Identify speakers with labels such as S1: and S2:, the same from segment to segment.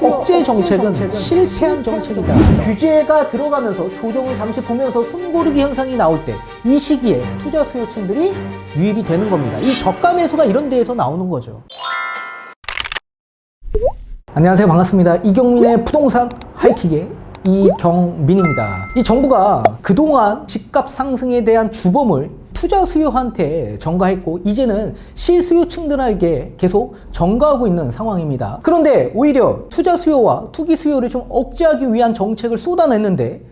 S1: 억제 정책은 실패한 정책이다. 규제가 들어가면서 조정을 잠시 보면서 숨고르기 현상이 나올 때 이 시기에 투자 수요층들이 유입이 되는 겁니다. 이 저가 매수가 이런 데에서 나오는 거죠. 안녕하세요, 반갑습니다. 이경민의 부동산 하이킥의 이경민입니다. 이 정부가 그동안 집값 상승에 대한 주범을 투자 수요한테 전가했고 이제는 실수요층들에게 계속 전가하고 있는 상황입니다. 그런데 오히려 투자 수요와 투기 수요를 좀 억제하기 위한 정책을 쏟아냈는데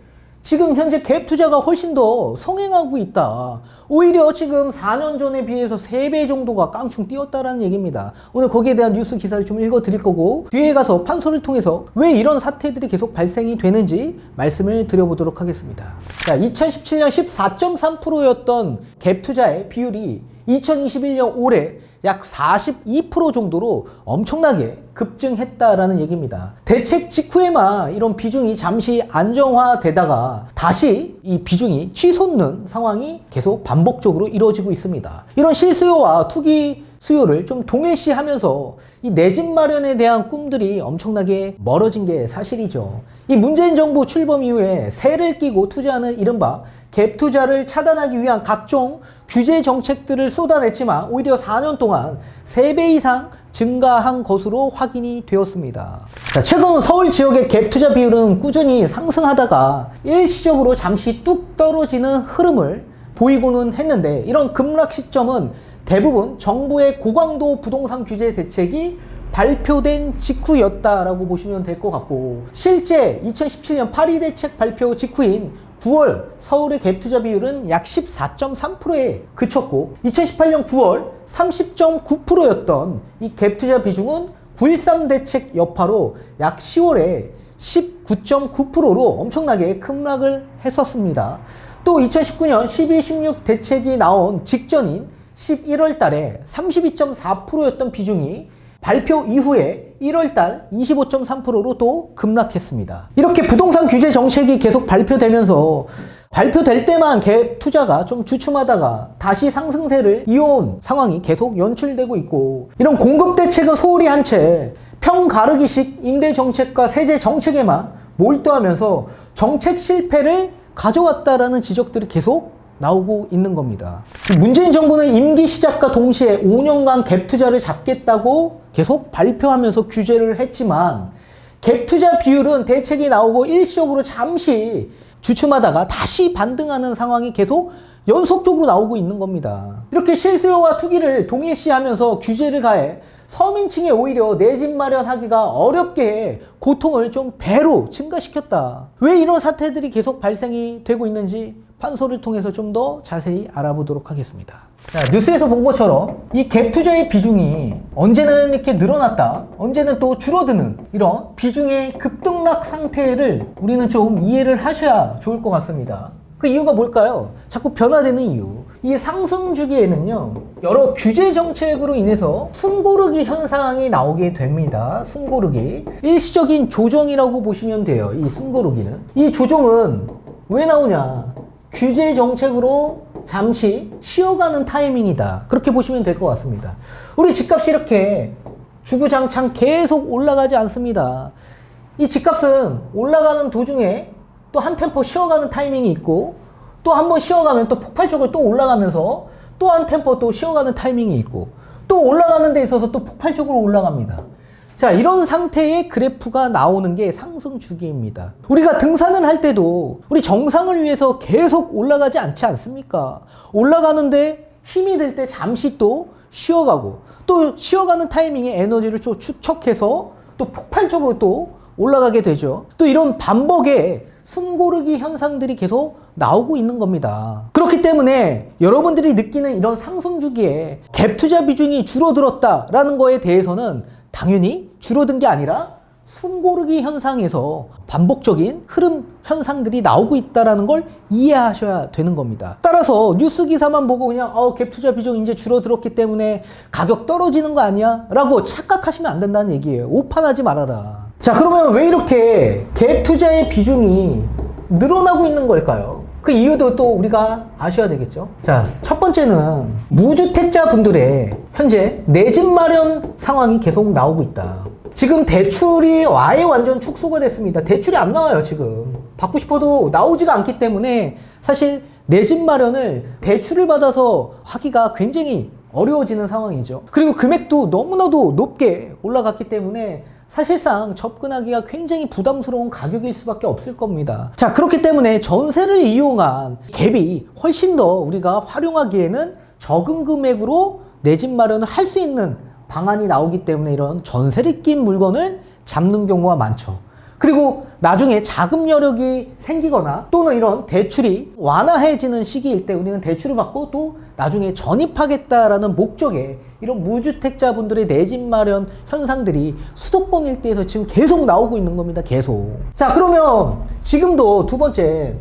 S1: 지금 현재 갭 투자가 훨씬 더 성행하고 있다. 오히려 지금 4년 전에 비해서 3배 정도가 깡충 뛰었다라는 얘기입니다. 오늘 거기에 대한 뉴스 기사를 좀 읽어 드릴 거고 뒤에 가서 판소를 통해서 왜 이런 사태들이 계속 발생이 되는지 말씀을 드려보도록 하겠습니다. 자, 2017년 14.3%였던 갭 투자의 비율이 2021년 올해 약 42% 정도로 엄청나게 급증했다라는 얘기입니다. 대책 직후에만 이런 비중이 잠시 안정화되다가 다시 이 비중이 치솟는 상황이 계속 반복적으로 이루어지고 있습니다. 이런 실수요와 투기 수요를 좀 동일시하면서 이 내 집 마련에 대한 꿈들이 엄청나게 멀어진 게 사실이죠. 이 문재인 정부 출범 이후에 세를 끼고 투자하는 이른바 갭 투자를 차단하기 위한 각종 규제 정책들을 쏟아냈지만 오히려 4년 동안 3배 이상 증가한 것으로 확인이 되었습니다. 자, 최근 서울 지역의 갭 투자 비율은 꾸준히 상승하다가 일시적으로 잠시 뚝 떨어지는 흐름을 보이고는 했는데 이런 급락 시점은 대부분 정부의 고강도 부동산 규제 대책이 발표된 직후였다라고 보시면 될 것 같고 실제 2017년 파리 대책 발표 직후인 9월 서울의 갭 투자 비율은 약 14.3%에 그쳤고 2018년 9월 30.9%였던 이 갭 투자 비중은 9.13 대책 여파로 약 10월에 19.9%로 엄청나게 급락을 했었습니다. 또 2019년 12.16 대책이 나온 직전인 11월 달에 32.4%였던 비중이 발표 이후에 1월달 25.3%로 또 급락했습니다. 이렇게 부동산 규제 정책이 계속 발표되면서 발표될 때만 갭 투자가 좀 주춤하다가 다시 상승세를 이어온 상황이 계속 연출되고 있고 이런 공급 대책은 소홀히 한 채 평가르기식 임대 정책과 세제 정책에만 몰두하면서 정책 실패를 가져왔다라는 지적들이 계속 나오고 있는 겁니다. 문재인 정부는 임기 시작과 동시에 5년간 갭 투자를 잡겠다고 계속 발표하면서 규제를 했지만 갭 투자 비율은 대책이 나오고 일시적으로 잠시 주춤하다가 다시 반등하는 상황이 계속 연속적으로 나오고 있는 겁니다. 이렇게 실수요와 투기를 동일시하면서 규제를 가해 서민층이 오히려 내 집 마련하기가 어렵게 해 고통을 좀 배로 증가시켰다. 왜 이런 사태들이 계속 발생이 되고 있는지 판소를 통해서 좀 더 자세히 알아보도록 하겠습니다. 자, 뉴스에서 본 것처럼 이 갭 투자의 비중이 언제는 이렇게 늘어났다, 언제는 또 줄어드는 이런 비중의 급등락 상태를 우리는 좀 이해를 하셔야 좋을 것 같습니다. 그 이유가 뭘까요? 자꾸 변화되는 이유. 이 상승 주기에는요, 여러 규제 정책으로 인해서 숨고르기 현상이 나오게 됩니다. 숨고르기. 일시적인 조정이라고 보시면 돼요. 이 숨고르기는. 이 조정은 왜 나오냐? 규제 정책으로 잠시 쉬어가는 타이밍이다. 그렇게 보시면 될 것 같습니다. 우리 집값이 이렇게 주구장창 계속 올라가지 않습니다. 이 집값은 올라가는 도중에 또 한 템포 쉬어가는 타이밍이 있고 또 한 번 쉬어가면 또 폭발적으로 또 올라가면서 또 한 템포 또 쉬어가는 타이밍이 있고 또 올라가는 데 있어서 또 폭발적으로 올라갑니다. 자, 이런 상태의 그래프가 나오는 게 상승 주기입니다. 우리가 등산을 할 때도 우리 정상을 위해서 계속 올라가지 않지 않습니까? 올라가는데 힘이 들 때 잠시 또 쉬어가고 또 쉬어가는 타이밍에 에너지를 좀 축적해서 또 폭발적으로 또 올라가게 되죠. 또 이런 반복의 숨고르기 현상들이 계속 나오고 있는 겁니다. 그렇기 때문에 여러분들이 느끼는 이런 상승 주기에 갭 투자 비중이 줄어들었다라는 거에 대해서는 당연히 줄어든 게 아니라 숨고르기 현상에서 반복적인 흐름 현상들이 나오고 있다는 걸 이해하셔야 되는 겁니다. 따라서 뉴스 기사만 보고 그냥 갭 투자 비중 이제 줄어들었기 때문에 가격 떨어지는 거 아니야? 라고 착각하시면 안 된다는 얘기예요. 오판하지 말아라. 자, 그러면 왜 이렇게 갭 투자의 비중이 늘어나고 있는 걸까요? 그 이유도 또 우리가 아셔야 되겠죠. 자, 첫 번째는 무주택자 분들의 현재 내 집 마련 상황이 계속 나오고 있다. 지금 대출이 아예 완전 축소가 됐습니다. 대출이 안 나와요, 지금. 받고 싶어도 나오지가 않기 때문에 사실 내 집 마련을 대출을 받아서 하기가 굉장히 어려워지는 상황이죠. 그리고 금액도 너무나도 높게 올라갔기 때문에 사실상 접근하기가 굉장히 부담스러운 가격일 수밖에 없을 겁니다. 자, 그렇기 때문에 전세를 이용한 갭이 훨씬 더 우리가 활용하기에는 적은 금액으로 내 집 마련을 할 수 있는 방안이 나오기 때문에 이런 전세를 낀 물건을 잡는 경우가 많죠. 그리고 나중에 자금 여력이 생기거나 또는 이런 대출이 완화해지는 시기일 때 우리는 대출을 받고 또 나중에 전입하겠다라는 목적에 이런 무주택자분들의 내 집 마련 현상들이 수도권 일대에서 지금 계속 나오고 있는 겁니다. 계속. 자, 그러면 지금도 두 번째,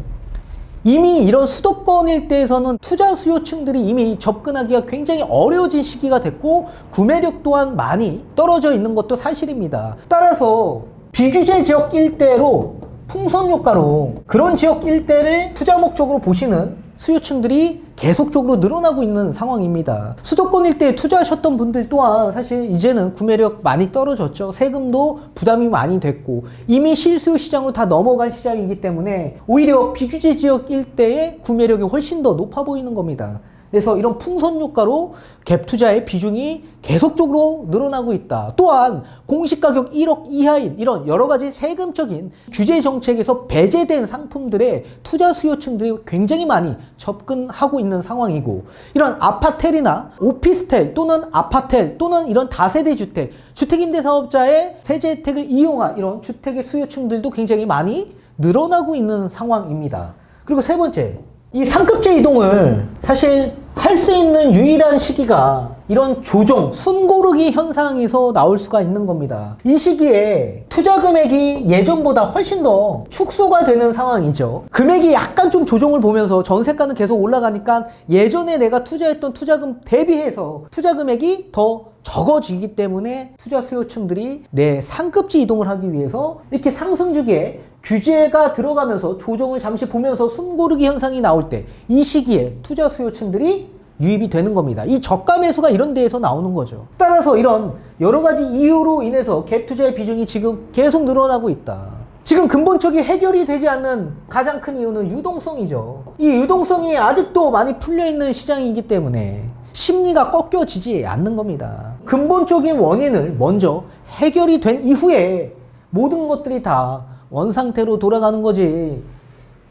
S1: 이미 이런 수도권 일대에서는 투자 수요층들이 이미 접근하기가 굉장히 어려워진 시기가 됐고 구매력 또한 많이 떨어져 있는 것도 사실입니다. 따라서 비규제 지역 일대로 풍선 효과로 그런 지역 일대를 투자 목적으로 보시는 수요층들이 계속적으로 늘어나고 있는 상황입니다. 수도권 일대에 투자하셨던 분들 또한 사실 이제는 구매력 많이 떨어졌죠. 세금도 부담이 많이 됐고 이미 실수요 시장으로 다 넘어간 시장이기 때문에 오히려 비규제 지역 일대의 구매력이 훨씬 더 높아 보이는 겁니다. 그래서 이런 풍선 효과로 갭 투자의 비중이 계속적으로 늘어나고 있다. 또한 공시가격 1억 이하인 이런 여러 가지 세금적인 규제 정책에서 배제된 상품들의 투자 수요층들이 굉장히 많이 접근하고 있는 상황이고 이런 아파텔이나 오피스텔 또는 아파텔 또는 이런 다세대 주택, 주택임대사업자의 세제 혜택을 이용한 이런 주택의 수요층들도 굉장히 많이 늘어나고 있는 상황입니다. 그리고 세 번째, 이 상급제 이동을 사실 할 수 있는 유일한 시기가 이런 조정, 숨고르기 현상에서 나올 수가 있는 겁니다. 이 시기에 투자 금액이 예전보다 훨씬 더 축소가 되는 상황이죠. 금액이 약간 좀 조정을 보면서 전세가는 계속 올라가니까 예전에 내가 투자했던 투자금 대비해서 투자 금액이 더 적어지기 때문에 투자 수요층들이 내 상급지 이동을 하기 위해서 이렇게 상승 주기에 규제가 들어가면서 조정을 잠시 보면서 숨고르기 현상이 나올 때 이 시기에 투자 수요층들이 유입이 되는 겁니다. 이 저가 매수가 이런 데에서 나오는 거죠. 따라서 이런 여러 가지 이유로 인해서 갭 투자의 비중이 지금 계속 늘어나고 있다. 지금 근본적인 해결이 되지 않는 가장 큰 이유는 유동성이죠. 이 유동성이 아직도 많이 풀려있는 시장이기 때문에 심리가 꺾여지지 않는 겁니다. 근본적인 원인을 먼저 해결이 된 이후에 모든 것들이 다 원상태로 돌아가는 거지.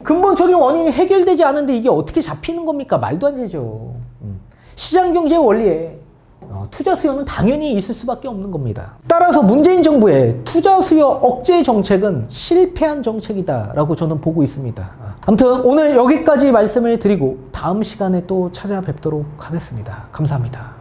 S1: 근본적인 원인이 해결되지 않은데 이게 어떻게 잡히는 겁니까? 말도 안 되죠. 시장경제 원리에 투자 수요는 당연히 있을 수밖에 없는 겁니다. 따라서 문재인 정부의 투자 수요 억제 정책은 실패한 정책이다라고 저는 보고 있습니다. 아무튼 오늘 여기까지 말씀을 드리고 다음 시간에 또 찾아뵙도록 하겠습니다. 감사합니다.